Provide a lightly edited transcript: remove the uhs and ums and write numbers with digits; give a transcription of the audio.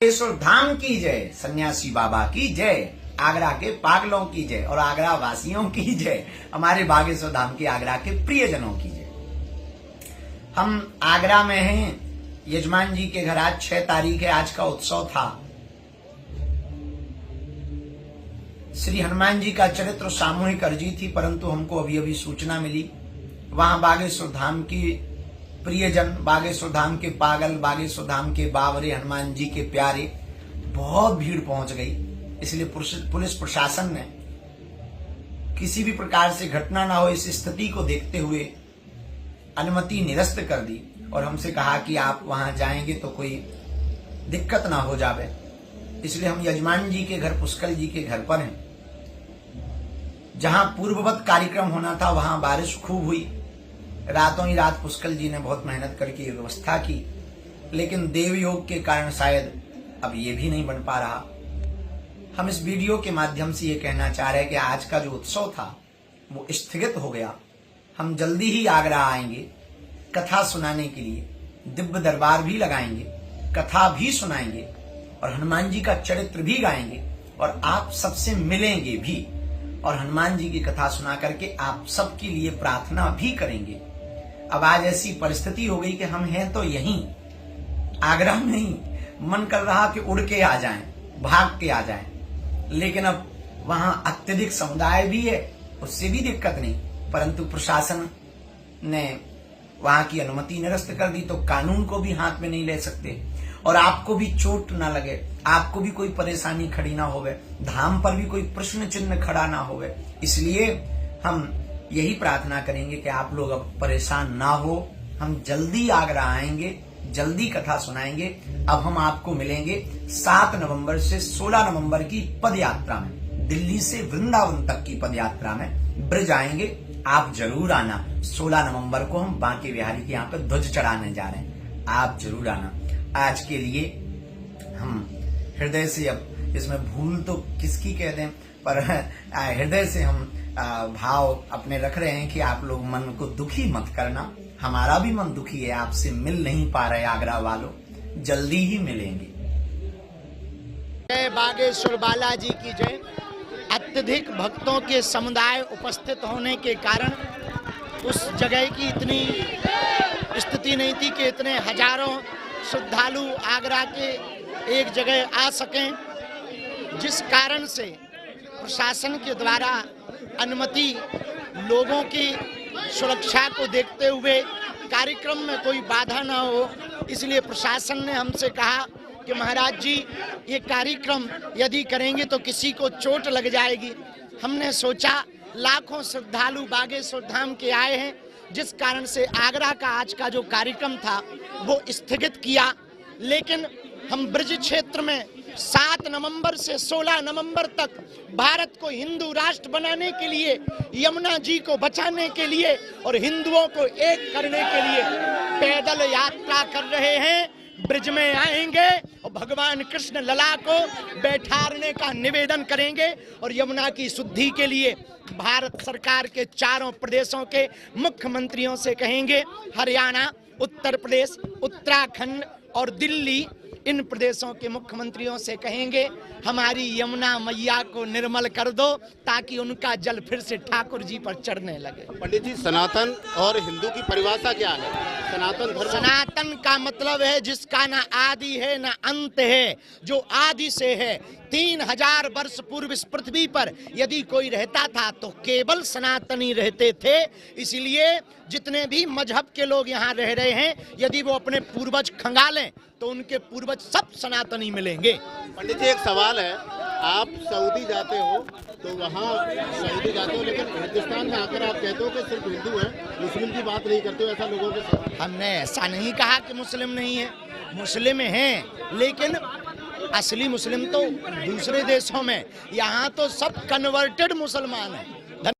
बागेश्वर धाम की जय, सन्यासी बाबा की जय, आगरा के पागलों की जय और आगरा वासियों की जय, हमारे बागेश्वर धाम के आगरा के प्रियजनों की जय। हम आगरा में हैं, यजमान जी के घर आज 6 तारीख है, आज का उत्सव था। श्री हनुमान जी का चरित्र सामूहिक अर्जी थी, परंतु हमको अभी अभी सूचना मिली वहां बागेश्वर धाम की प्रियजन, बागेश्वर धाम के पागल, बागेश्वर धाम के बावरे, हनुमान जी के प्यारे, बहुत भीड़ पहुंच गई। इसलिए पुलिस प्रशासन ने किसी भी प्रकार से घटना ना हो इस स्थिति को देखते हुए अनुमति निरस्त कर दी और हमसे कहा कि आप वहां जाएंगे तो कोई दिक्कत ना हो जावे। इसलिए हम यजमान जी के घर, पुष्कर जी के घर पर हैं। जहां पूर्ववत कार्यक्रम होना था वहां बारिश खूब हुई। रातों ही रात पुष्कर जी ने बहुत मेहनत करके ये व्यवस्था की, लेकिन देव योग के कारण शायद अब ये भी नहीं बन पा रहा। हम इस वीडियो के माध्यम से ये कहना चाह रहे हैं कि आज का जो उत्सव था वो स्थगित हो गया। हम जल्दी ही आगरा आएंगे कथा सुनाने के लिए, दिव्य दरबार भी लगाएंगे, कथा भी सुनाएंगे और हनुमान जी का चरित्र भी गाएंगे और आप सबसे मिलेंगे भी और हनुमान जी की कथा सुना करके आप सबके लिए प्रार्थना भी करेंगे। अब आज ऐसी परिस्थिति हो गई कि हम हैं तो यहीं आगरा में ही, मन कर रहा कि उड़ के आ जाएं, भाग के आ जाएं, लेकिन अब वहां अत्यधिक समुदाय भी है, उससे भी दिक्कत नहीं, परंतु प्रशासन ने वहां की अनुमति निरस्त कर दी तो कानून को भी हाथ में नहीं ले सकते और आपको भी चोट ना लगे, आपको भी कोई परेशानी खड़ी ना होवे, धाम पर भी कोई प्रश्न चिन्ह खड़ा ना होवे। इसलिए हम यही प्रार्थना करेंगे कि आप लोग अब परेशान ना हो। हम जल्दी आगरा आएंगे, जल्दी कथा सुनाएंगे। अब हम आपको मिलेंगे 7 नवंबर से 16 नवंबर की पद यात्रा में, दिल्ली से वृंदावन तक की पद यात्रा में ब्रज आएंगे। आप जरूर आना। 16 नवंबर को हम बांके बिहारी के यहाँ पे ध्वज चढ़ाने जा रहे हैं, आप जरूर आना। आज के लिए हम हृदय से, अब इसमें भूल तो किसकी कह दें, पर हृदय से हम भाव अपने रख रहे हैं कि आप लोग मन को दुखी मत करना। हमारा भी मन दुखी है, आपसे मिल नहीं पा रहे आगरा वालों, जल्दी ही मिलेंगे। जय बागेश्वर बालाजी की जय। अत्यधिक भक्तों के समुदाय उपस्थित होने के कारण उस जगह की इतनी स्थिति नहीं थी कि इतने हजारों श्रद्धालु आगरा के एक जगह आ सकें, जिस कारण से प्रशासन के द्वारा अनुमति, लोगों की सुरक्षा को देखते हुए कार्यक्रम में कोई बाधा ना हो, इसलिए प्रशासन ने हमसे कहा कि महाराज जी ये कार्यक्रम यदि करेंगे तो किसी को चोट लग जाएगी। हमने सोचा लाखों श्रद्धालु बागेश्वर धाम के आए हैं, जिस कारण से आगरा का आज का जो कार्यक्रम था वो स्थगित किया। लेकिन हम ब्रज क्षेत्र में 7 नवंबर से 16 नवंबर तक भारत को हिंदू राष्ट्र बनाने के लिए, यमुना जी को बचाने के लिए और हिंदुओं को एक करने के लिए पैदल यात्रा कर रहे हैं। ब्रिज में आएंगे और भगवान कृष्ण लला को बैठारने का निवेदन करेंगे और यमुना की शुद्धि के लिए भारत सरकार के 4 प्रदेशों के मुख्यमंत्रियों से कहेंगे, हरियाणा, उत्तर प्रदेश, उत्तराखंड और दिल्ली, इन प्रदेशों के मुख्यमंत्रियों से कहेंगे हमारी यमुना मैया को निर्मल कर दो ताकि उनका जल फिर से ठाकुर जी पर चढ़ने लगे। पंडित जी, सनातन और हिंदू की परिभाषा क्या है? सनातन धर्म, सनातन का मतलब है जिसका ना आदि है ना अंत है, जो आदि से है। 3000 वर्ष पूर्व इस पृथ्वी पर यदि कोई रहता था तो केवल सनातनी रहते थे। इसलिए जितने भी मजहब के लोग यहाँ रह रहे हैं, यदि वो अपने पूर्वज खंगालें तो उनके पूर्वज सब सनातनी मिलेंगे। पंडित जी, एक सवाल है, आप सऊदी जाते हो तो वहाँ सऊदी जाते हो, लेकिन हिंदुस्तान में आकर आप कहते हो कि सिर्फ हिंदू है, मुस्लिम की बात नहीं करते हो, ऐसा लोगों के साथ? हमने ऐसा नहीं कहा कि मुस्लिम नहीं है, मुस्लिम हैं, लेकिन असली मुस्लिम तो दूसरे देशों में, यहाँ तो सब कन्वर्टेड मुसलमान हैं।